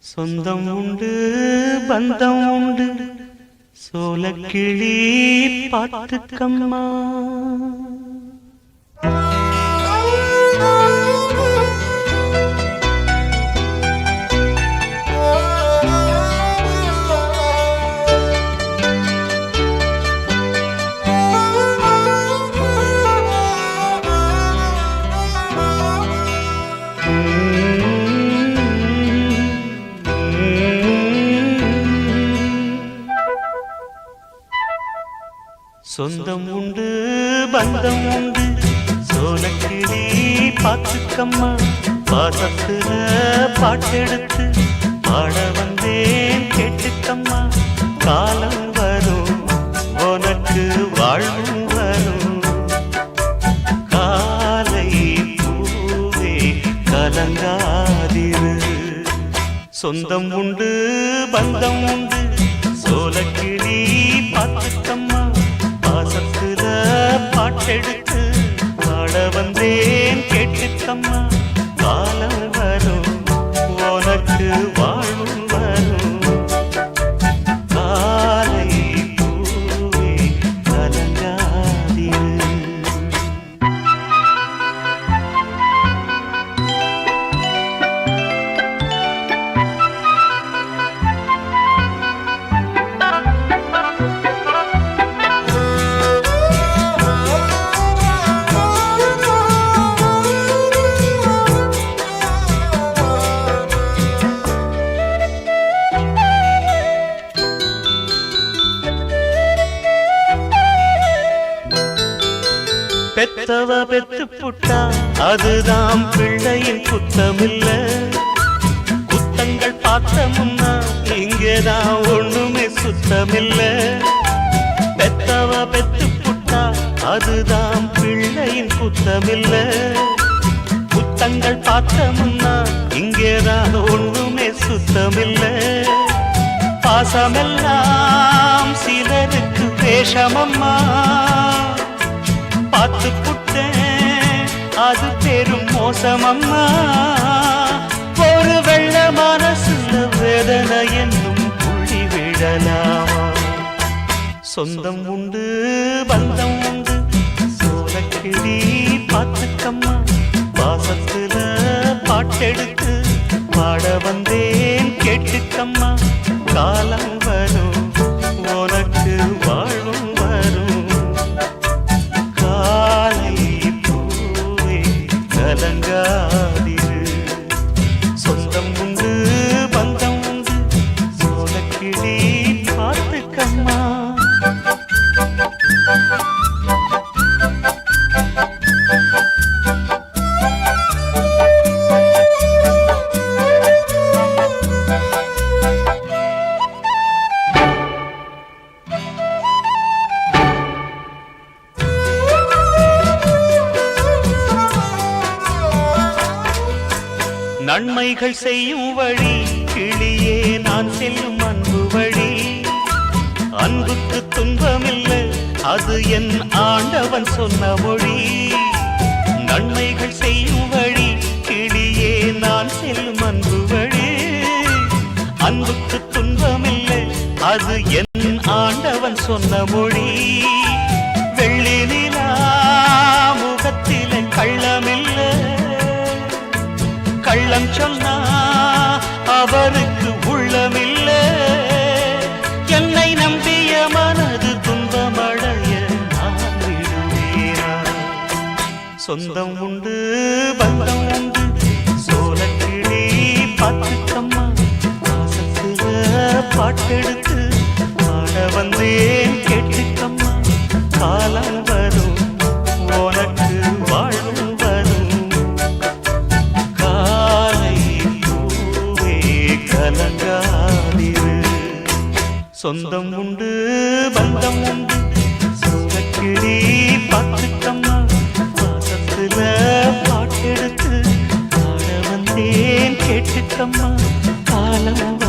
சொந்தம் உண்டு பந்தம் உண்டு சோலக்கிளி பாத்துக்கம்மா. சொந்தம் உண்டு பந்தம் உண்டு சோலக்கிளி பாத்துக்கம்மா. பாசத்துல பாட்டெடுத்து பாட வந்தேன் கேட்டுக்கம்மா. காலம் வரும் உனக்கு வாழ்வும் வரும். காலை பூவே கலங்காதிரு. சொந்தம் உண்டு பந்தம் உண்டு சோலக்கிளி பாத்துக்கம்மா. பாசத்துல பாட்டெடுத்து பாட வந்தேன் கேட்டுக்கம்மா. காலம் வரும் உனக்கு வாழ்வும் வரும். காலை பூவே கலங்காதிரு. பெத்தவ பெத்து புட்டா அதுதான் பிள்ளையின் குத்தமில்ல. குத்தங்கள் பார்த்த முன்னா இங்கேதான் ஒண்ணுமே சுத்தமில்ல. பெத்தவ பெத்து புட்டா அதுதான் பிள்ளையின் குத்தமில்ல. குத்தங்கள் பார்த்த முன்னா இங்கேதான் ஒண்ணுமே சுத்தமில்ல. பாசமெல்லாம் சிலருக்கு வேஷமம்மா. பார்த்து புட்டேன் அது பெரும் மோசமம்மா. ஒரு வெள்ள மனசுல வேதனை என்னும் புள்ளி விடலாமா. சொந்தம் உண்டு பந்தம் உண்டு சோலக்கிளி பாத்துக்கம்மா. பாசத்துல பாட்டெடுத்து பாட வந்தேன் கேட்டுக்கம்மா. காலம் வரும் உனக்கு வாழ்வும் வரும். கலங்காதிரு. சொந்தம் உண்டு பந்தம் உண்டு சோலக்கிளி பாத்துக்கம்மா. நன்மைகள் செய்யும் வழி கிளியே நான் செல்லும் அன்பு வழி. அன்புக்கு துன்பமில்லை அது என் ஆண்டவன் சொன்ன மொழி. நன்மைகள் செய்யும் வழி கிளியே நான் செல்லும் அன்பு வழி. அன்புக்கு துன்பமில்லை அது என் ஆண்டவன் சொன்ன மொழி. வெள்ளி நிலா முகத்திலே கள்ளமில்லை. கள்ளம் சொன்னா அவருக்கு உள்ளமில்ல. என்னை நம்பிய மனது துன்பமடைய நான் விடுவேனா. சொந்தம் உண்டு பந்தம் உண்டு சோலக்கிளி பாத்துக்கம்மா. பாசத்துல பாட்டெடுத்து பாட வந்தேன் கேட்டுக்கம்மா. காலம் வரும் உனக்கு வாழ்வும் வரும். கலங்காதிரு. சொந்தம் உண்டு பந்தம் உண்டு சோலக்கிளி இருக்கம்மா காலம்